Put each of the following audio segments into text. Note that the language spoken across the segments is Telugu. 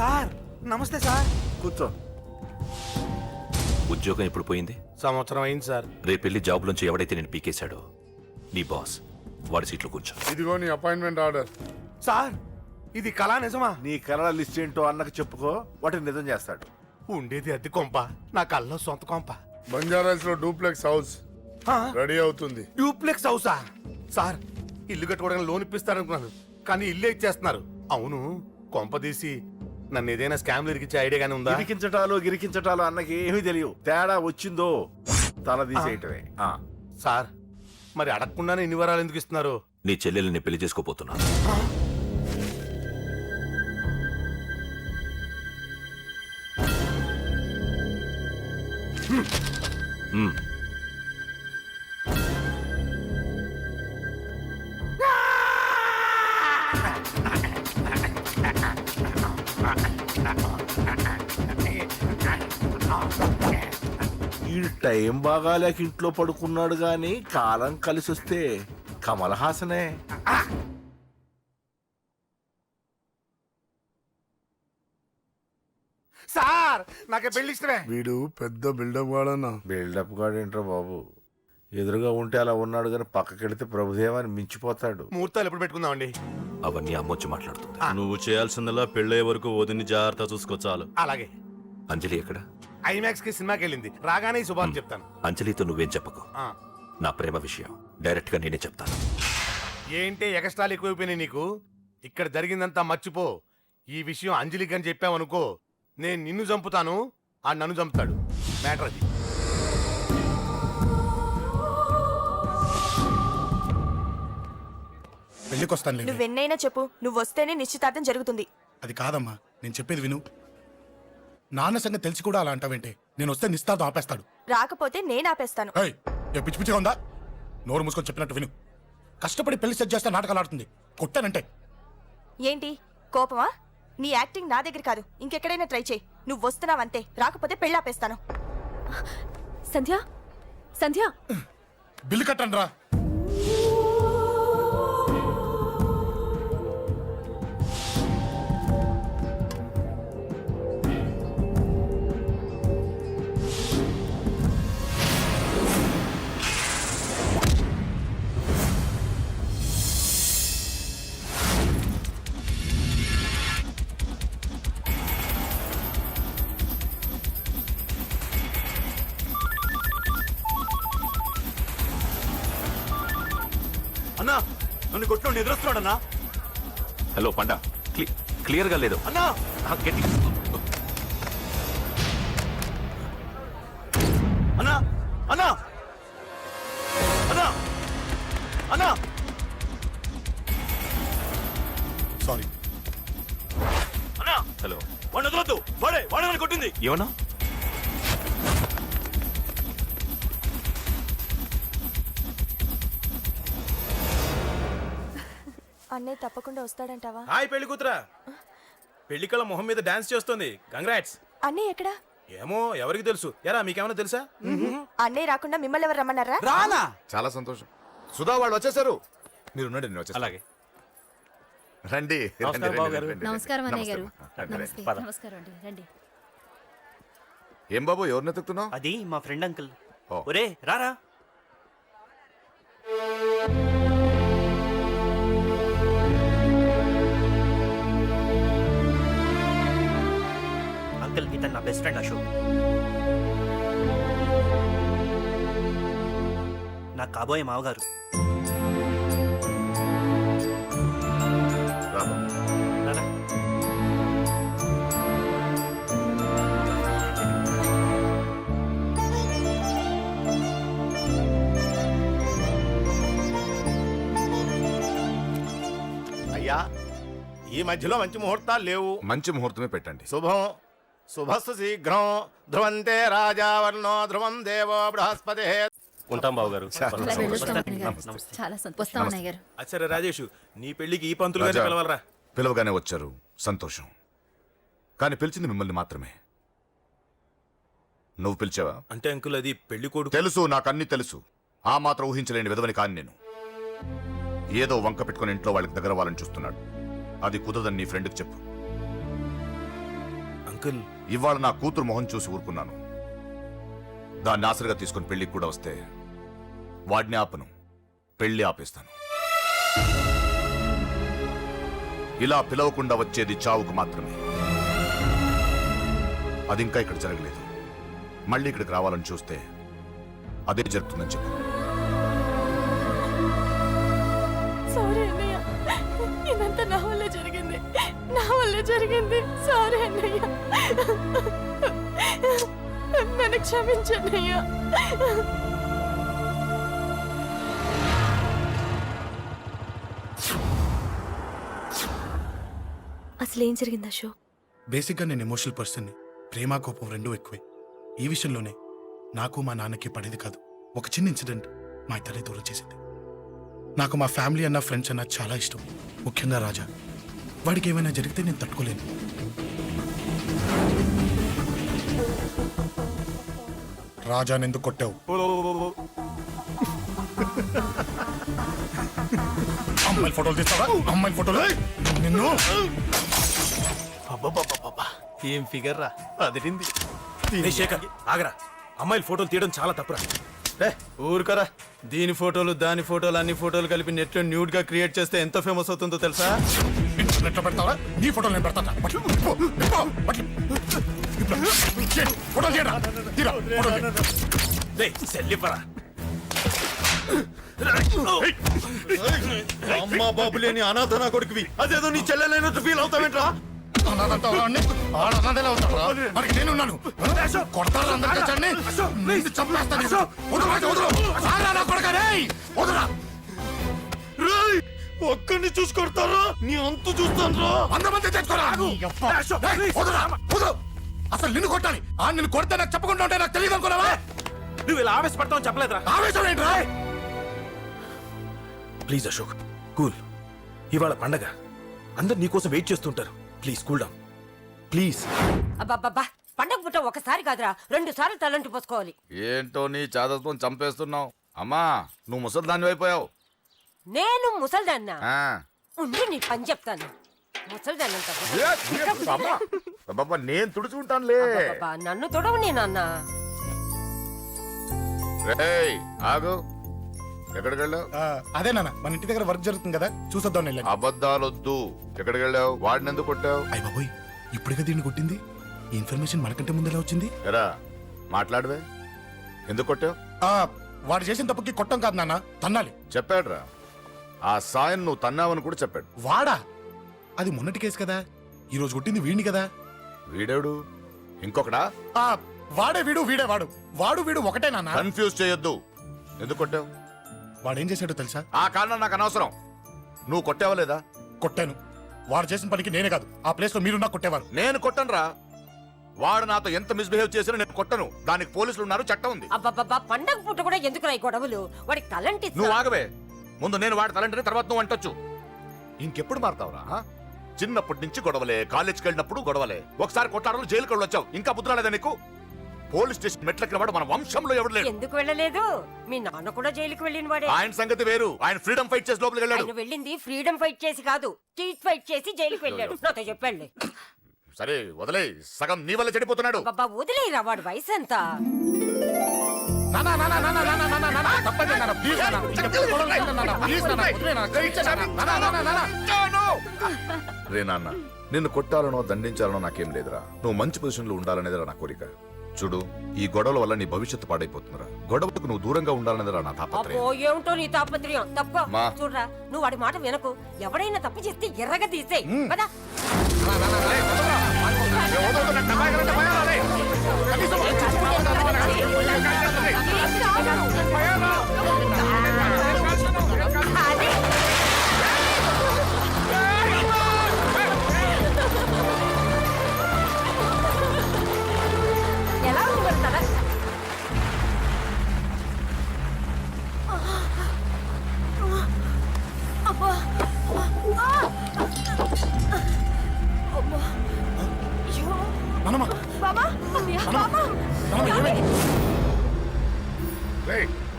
సార్ నమస్తే సార్. కూర్చో. ఉద్యోగం ఎప్పుడు పోయింది? సంవత్సరం అయింది సార్. రేపెళ్ళి జాబ్ నుంచి ఎవడైతే నేను పీకేశాడో నీ బాస్ వాడి సీట్లో కూర్చో. ఇదిగో నీ అపాయింట్మెంట్ ఆర్డర్. సార్ ఇది కళా నిజమా? నీ కలల లిస్ట్ ఏంటో అన్నకు చెప్పుకో, వాటిని నిజం చేస్తాడు. ఉండేది అద్దె కొంప, నా కళ్ళలో సొంత కొంప. బంజారాస్ లో డూప్లెక్స్ హౌస్ రెడీ అవుతుంది. డూప్లెక్స్ హౌసా? సార్ ఇల్లు కట్టుకోవడానికి లోన్ ఇప్పిస్తారనుకున్నాను, కానీ ఇల్లే ఇచ్చేస్తున్నారు. అవును, కొంప తీసి నన్ను ఏదైనా స్కామ్ ఇరికించే ఐడియా గానీ ఉందా? గిరికించటాలు అన్నకి ఏమీ తెలియవు. తేడా వచ్చిందో తల తీసేయటమే. సార్ మరి అడగకుండానే ఇన్ని వరాలు ఎందుకు ఇస్తున్నారు? నీ చెల్లెల్ని పెళ్లి చేసుకోపోతున్నా. ఈ టైం బాగాలేక ఇంట్లో పడుకున్నాడు గాని కాలం కలిసి వస్తే కమల్ హాసనే. సార్ నాకే పెళ్లి ఇష్టమే. వీడు పెద్ద బిల్డప్ వాడన్నా. బిల్డప్ గాడేంట్రా బాబు, ఎదురుగా ఉంటే అలా ఉన్నాడు గాని పక్కకెడితే ప్రభుదేవాన్ని మించిపోతాడు. ముహూర్తాలు ఎప్పుడు పెట్టుకుందామండి? అవన్నీ అమ్మొచ్చి మాట్లాడుతుంది. నువ్వు చేయాల్సిందల్లా పెళ్ళయ్యే వరకు వదిని జాగ్రత్త చూసుకో చాలు. అలాగే. అంజలి ఎక్కడ? ఐమాక్స్ కి సినిమాకి వెళ్ళింది, రాగానే ఈ శుభాన్ని చెప్తాను. అంజలితో నువ్వేం చెప్పకు. నా ప్రేమ విషయం డైరెక్ట్ గా నేనే చెప్తాను. ఏంటి ఎగస్ట్రాలు ఎక్కువైపోయినాయి నీకు? ఇక్కడ జరిగిందంతా మర్చిపో. ఈ విషయం అంజలికి అని చెప్పావనుకో, నేను నిన్ను చంపుతాను, ఆ నన్ను చంపుతాడు. మ్యాటర్ అది. పెళ్లికొస్తాను. నువ్వెన్నైనా చెప్పు, నువ్వు వస్తేనే నిశ్చితార్థం జరుగుతుంది. అది కాదమ్మా, నేను చెప్పేది విను. నాన్న సంగతి తెలిసి కూడా అలా అంటావేంటే? నేను వస్తే నిస్తార్థం ఆపేస్తాడు. రాకపోతే నేను ఆపేస్తాను. పిచ్చి పిచ్చిగా ఉందా? నోరు మూసుకొని చెప్పినట్టు విను. కష్టపడి పెళ్లి సెట్ చేస్తే నాటకాలు ఆడుతుంది. కొట్టానంటే ఏంటి కోపమా? నీ యాక్టింగ్ నా దగ్గర కాదు, ఇంకెక్కడైనా ట్రై చేయి. నువ్వు వస్తున్నావంతే, రాకపోతే పెళ్లి ఆపేస్తాను. సంధ్య, సంధ్య, బిల్లు కట్టండి రా. అన్నా నన్ను కొట్టు ఎదురొస్తున్నాడన్నా. హలో పండా, క్లియర్ గా లేదు అన్నా. గట్టి. అన్నా అన్నా అన్నా అన్నా. సారీ. అన్నా హలో, వాడిని వదలొద్దు. వాడే నన్ను కొట్టింది. ఏమన్నా? అన్నయ్య తప్పకుండా వస్తాడంటావా? హాయ్ పెళ్లి కూతురా. పెళ్లి కళ మొహం మీద డాన్స్ చేస్తుంది. కంగ్రాట్స్. అన్నయ్య ఎక్కడా? ఏమో ఎవరికి తెలుసు. ఎరా మీకేమైనా తెలుసా? అన్నయ్య రాకుండా మిమ్మల్ని ఎవరు రమ్మన్నారా? రానా? చాలా సంతోషం. సుధా వాళ్ళు వచ్చేసారు. మీరు ఉండండి, నేను వచ్చేస్తాను. అలాగే. రండి. నమస్కారం అన్నయ్య గారు. రండి. నమస్కారం అండి, రండి. ఏం బాబు, ఎవరిని ఎత్తుకుతున్నావు? అది మా ఫ్రెండ్ అంకుల్. ఓ. ఒరే రారా. అంకుల్ ఇతను నా బెస్ట్ ఫ్రెండ్ అశోక్. నా కాబోయే మావగారు. రాబా. రారా. అయ్యా ఈ మధ్యలో మంచి ముహూర్తాలు లేవు. మంచి ముహూర్తమే పెట్టండి. శుభం శుభస్సు శీఘ్రం ధ్రువంతే రాజావర్ణో ధ్రువం దేవో బృహస్పతి. ఉంటాం బాబు గారు. చాలా సంతోషం అన్నయ్య గారు. అచ్చరే రాజేష్, నీ పెళ్లికి ఈ పంతులు గారిని పిలవాలరా. పిలవగానే వచ్చారు, సంతోషం. కానీ పిలిచింది మిమ్మల్ని మాత్రమే. నువ్వు పిలిచావా? అంటే అంకుల్ అది పెళ్లి కొడుకు. తెలుసు, నాకన్నీ తెలుసు. ఆ మాత్రం ఊహించలేని విధవని కాని నేను. ఏదో వంక పెట్టుకుని ఇంట్లో వాళ్ళకి దగ్గర వాళ్ళని చూస్తున్నాడు. అది కుదరదని నీ ఫ్రెండ్కి చెప్పు. అంకుల్ ఇవాళ నా కూతురు మొహం చూసి ఊరుకున్నాను. దాన్ని ఆసరిగా తీసుకుని పెళ్లికి కూడా వస్తే వాడిని ఆపను, పెళ్లి ఆపేస్తాను. ఇలా పిలవకుండా వచ్చేది చావుకు మాత్రమే. అది ఇంకా ఇక్కడ జరగలేదు. మళ్ళీ ఇక్కడికి రావాలని చూస్తే అదే జరుగుతుందని చెప్పు. సారీ అన్నయ్య, ఇదంతా నా వల్ల జరిగింది, నా వల్ల జరిగింది. సారీ అన్నయ్య, నన్ను క్షమించన్నయ్య. అసలు ఏం జరిగింది అశోక్? బేసిక్గా నేను ఎమోషనల్ పర్సన్ని. ప్రేమ కోపం రెండూ ఎక్కువే. ఈ విషయంలోనే నాకు మా నాన్నకి పడేది కాదు. ఒక చిన్న ఇన్సిడెంట్ మా ఇద్దరిని దూరం చేసింది. నాకు మా ఫ్యామిలీ అన్న ఫ్రెండ్స్ అన్న చాలా ఇష్టం, ముఖ్యంగా రాజా. వాడికి ఏమైనా జరిగితే నేను తట్టుకోలేను. రాజాని ఎందుకు కొట్టావు? అమ్మాయిల ఫోటోలు తీస్తావా? అమ్మాయిల ఫోటోలు నిన్ను అబ్బబ్బబ్బబ్బబ్బా, ఏం ఫిగర్ రా అదిరింది. శేఖర్ ఆగరా, అమ్మాయిల ఫోటోలు తీయడం చాలా తప్పురా. ఊరుకరా, దీని ఫోటోలు దాని ఫోటోలు అన్ని ఫోటోలు కలిపి నెట్ లో న్యూడ్ గా క్రియేట్ చేస్తే ఎంత ఫేమస్ అవుతుందో తెలుసా? ఇంటర్నెట్ లో పెడతావా? నీ ఫోటోలు నేను పెడతా. ఫోటోలు తీయరా, తీరా ఫోటోలు. సెల్లిపరా అమ్మా బాబు లేని అనాథ నా కొడుకువి, అదేదో నీ చెల్లెలైనట్టు ఫీల్ అవుతావేంట్రా? నేనున్నాను. కొడతారు అందరికీ చండి, చంపేస్తాను. ఒక్కడిని చూసుకొడతారా? నీ అంతు చూస్తాను. అందమంది తెచ్చుకోరా. అసలు నిన్ను కొట్టాలి. నిన్ను కొడితే నాకు చెప్పకుండా ఉంటే నాకు తెలియదు అనుకున్నావా? నువ్వు ఇలా ఆవేశపడతావు చెప్పలేదురా. ఆవేశం ఏంట్రా? Please Ashok, cool. ఇవాళ పండగ, అందరు నీకోసం వెయిట్ చేస్తుంటారు. Please cool down, please. అబ్బబ్బబ్బా, పండగ పుట్ట ఒకసారి కాదురా, 2 సార్లు తలంటి పోసుకోవాలి. ఏంటో నీ చాదత్వం చంపేస్తున్నావు. అమ్మా, నువ్వు ముసలిదాన్ని అయిపోయావు. నేను ముసల్దాన్నా? ఉండి నీ పని చెప్తాను. ముసల్దాన్నంత నేను తుడుచుకుంటానులే. నన్ను తొడవు నేనన్న. రేయ్ ఆగు, ఎక్కడికి వెళ్ళావు? అదే నాన్న, మన ఇంటి దగ్గర వర్క్ జరుగుతుంది కదా, చూసొద్దాం వెళ్ళాను. అబద్ధాలొద్దు. ఎక్కడికి వెళ్ళావు? వాడిని ఎందుకు కొట్టావు? అయ్య బాబోయ్, ఇప్పుడుగా దీన్ని కొట్టింది. ఈ ఇన్ఫర్మేషన్ మనకంటే ముందు ఎలా వచ్చింది? ఎరా మాట్లాడవే, ఎందుకు కొట్టావు? వాడు చేసిన తప్పుకి కొట్టం కాదు నాన్న, తన్నాలి. చెప్పాడురా, ఆ సాయం నువ్వు తన్నావని కూడా చెప్పాడు. వాడా? అది మొన్నటి కేసు కదా, ఈ రోజు కొట్టింది వీడిని కదా. వీడేడు ఇంకొకడా? వాడే వీడు, వీడే వాడు. వాడు వీడు ఒకటే నాన్న. కన్ఫ్యూజ్ చేయొద్దు. ఎందుకు కొట్టావు? వాడేం చేశాడో తెలుసా? ఆ కారణం నాకు అనవసరం. నువ్వు కొట్టావా లేదా? కొట్టాను. వాడు చేసిన పనికి నేనే కాదు, ఆ ప్లేస్ లో మీరున్నా కొట్టేవారు. నేను కొట్టనురా. వాడు నాతో ఎంత మిస్బిహేవ్ చేసినా నేను కొట్టను. దానికి పోలీసులు ఉన్నారు, చట్టం ఉంది. అబ్బబ్బబ్బా, పండగ పుట్ట కూడా ఎందుకు రాయి గొడవలు? వాడికి తలంటి నువ్వు ఆగవే. ముందు నేను వాడి తలంటే తర్వాత నువ్వు అంటొచ్చు. ఇంకెప్పుడు మారుతావురా? చిన్నప్పటి నుంచి గొడవలే, కాలేజ్కి వెళ్ళినప్పుడు గొడవలే. ఒకసారి కొట్టాడలో జైలుకి వచ్చావు, ఇంకా బుద్ధరాలేదా నీకు? పోలీస్ స్టేషన్ మెట్లకి వాడు మన వంశంలో ఎవడు లేడు. ఎందుకు వెళ్ళలేదు? మీ నాన్న కూడా జైలుకి వెళ్ళిన వాడే. ఆయన సంగతి వేరు. ఆయన ఫ్రీడమ్ ఫైట్ చేసి లోపలికి వెళ్ళాడు. ఆయన వెళ్ళింది ఫ్రీడమ్ ఫైట్ చేసి కాదు, స్ట్రీట్ ఫైట్ చేసి జైలుకి వెళ్ళాడు. నాతో చెప్పండి. సరే వదిలే, సగం నీ వల్ల చెడిపోతున్నాడు. బాబా వదిలేరా, వాడు వయసు ఎంత? రే నాన్న, నిన్ను కొట్టాలనో దండించాలనో నాకేం లేదురా. నువ్వు మంచి పొజిషన్ లో ఉండాలనేదిరా నా కోరిక. చూడు, ఈ గొడవల వల్ల నీ భవిష్యత్తు పాడైపోతుందిరా. గొడవకు నువ్వు దూరంగా ఉండాలనేదిరా నా తాపత్రయం. అబ్బో, ఏమిటో నీ తాపత్రయం. తప్ప మా. చూడరా, నువ్వు వాడి మాట వినకు. ఎవడైనా తప్పు చేస్తే ఎర్రగా తీసేయ్. పదా. ఎలా ఉంది మరి తల?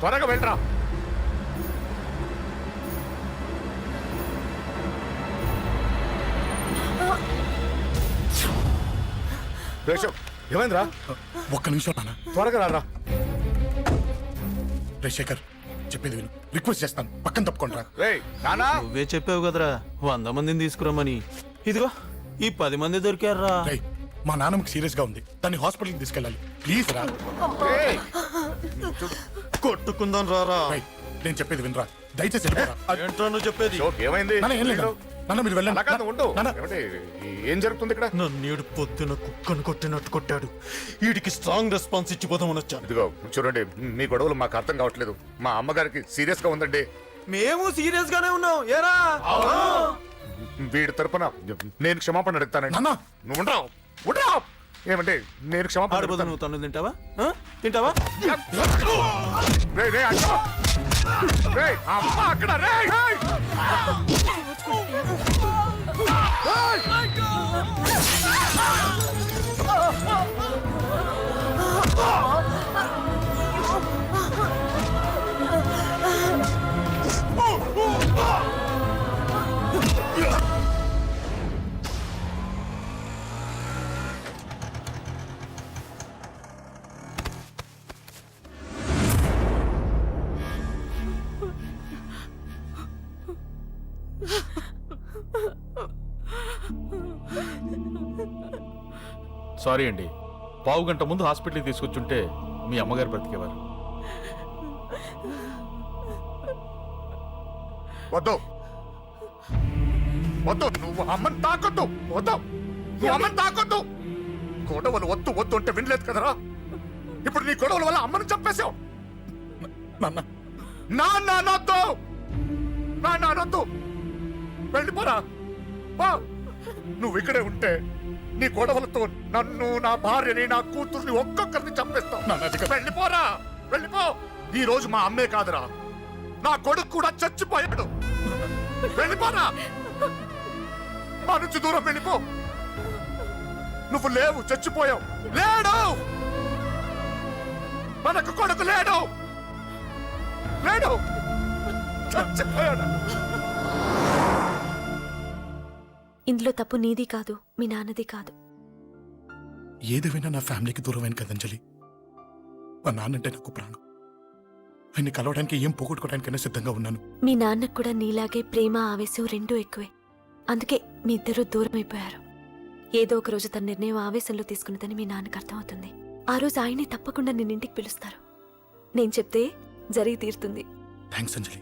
త్వరగా వెళ్ళరా. రేషవ్, ఏమైందిరా? ఒక్క నిమిషం నాన్న. త్వరగా రారా. రే శేఖర్, చెప్పేది విను. రిక్వెస్ట్ చేస్తాను, పక్కన తప్పుకోండి రా. రేయ్ నానా, నువ్వే చెప్పావు కదరా 100 మందిని తీసుకురమ్మని. ఇదిగో ఈ 10 మంది దొరికారా. రేయ్, మా నాన్నకి సీరియస్ గా ఉంది, దాన్ని హాస్పిటల్కి తీసుకెళ్ళాలి. ప్లీజ్ రా. రేయ్, కొట్టుకుందాం రారా. రేయ్, నేను చెప్పేది వినరా, దయచేసి వెళ్ళిపోరా. ఏంట్రా నువ్వు చెప్పేది? షోక్ ఏమైంది? నాన్న, ఏం లేదు నాన్న, మీరు వెళ్ళండి. అలా కాదు, ఉండు. నాన్న, ఏమండి, ఏం జరుగుతుంది ఇక్కడ? నన్నేడు పొద్దున కుక్కను కొట్టినట్టు కొట్టాడు. వీడికి స్ట్రాంగ్ రెస్పాన్స్ ఇచ్చిపోదామని వచ్చాను. ఇదిగో చూడండి, మీ గొడవలు మాకు అర్థం కావట్లేదు. మా అమ్మగారికి సీరియస్ గా ఉందండి. మేము సీరియస్ గానే ఉన్నాం. ఏరా వీడి తరపున నేను క్షమాపణ అడుగుతానండి. నాన్న. నువ్వు ఉండరావు, ఉండరావు. ఏమంటే నేను క్షమాపణ ఆడబోదు. అడుగుతాను. నువ్వు తను తింటావా? ఆ? తింటావా? రేయ్, రేయ్, అక్క. రేయ్, అమ్మ అక్కడ. రేయ్, రేయ్. సారీ అండి, పావు గంట ముందు హాస్పిటల్కి తీసుకొచ్చుంటే మీ అమ్మగారు బ్రతికేవారు. వద్దు, వద్దు, నువ్వు అమ్మని తాకొద్దు. వద్దు, నువ్వు అమ్మని తాకొద్దు. గొడవలు వద్దు వద్దు అంటే వినలేదు కదరా. ఇప్పుడు నీ గొడవల వల్ల అమ్మని చంపేశావు. నాన్న, నాన్నొద్దు, నాన్నొద్దు. వెళ్ళిపోరా. పో. నువ్వు ఇక్కడే ఉంటే నీ గొడవలతో నన్ను, నా భార్యని, నా కూతుర్ని ఒక్కొక్కరిని చంపేస్తావు. నాన్న, అది కాదు. వెళ్ళిపోరా, వెళ్ళిపో. ఈ రోజు మా అమ్మే కాదురా, నా కొడుకు కూడా చచ్చిపోయాడు. వెళ్ళిపోరా, మా నుంచి దూరం వెళ్ళిపో. నువ్వు లేవు, చచ్చిపోయావు. లేడు, మనకు కొడుకు లేడు, లేడు, చచ్చిపోయాడు. ఇందులో తప్పు నీది కాదు, మీ నాన్నది కాదు. ఏదేమైనా నా ఫ్యామిలీకి దూరమైన కదా అంజలి. మా నాన్నంటే నాకు ప్రాణం. ఆయన్ని కలవడానికి ఏం పోగొట్టుకోవడానికైనా సిద్ధంగా ఉన్నాను. మీ నాన్నకు కూడా నీలాగే ప్రేమ, ఆవేశం రెండూ ఎక్కువే. అందుకే మీ ఇద్దరూ దూరం అయిపోయారు. ఏదో ఒక రోజు తన నిర్ణయం ఆవేశంలో తీసుకున్నదని మీ నాన్నకు అర్థమవుతుంది. ఆ రోజు ఆయనే తప్పకుండా నిన్నింటికి పిలుస్తారు. నేను చెప్తే జరిగి తీరుతుంది. థ్యాంక్స్ అంజలి.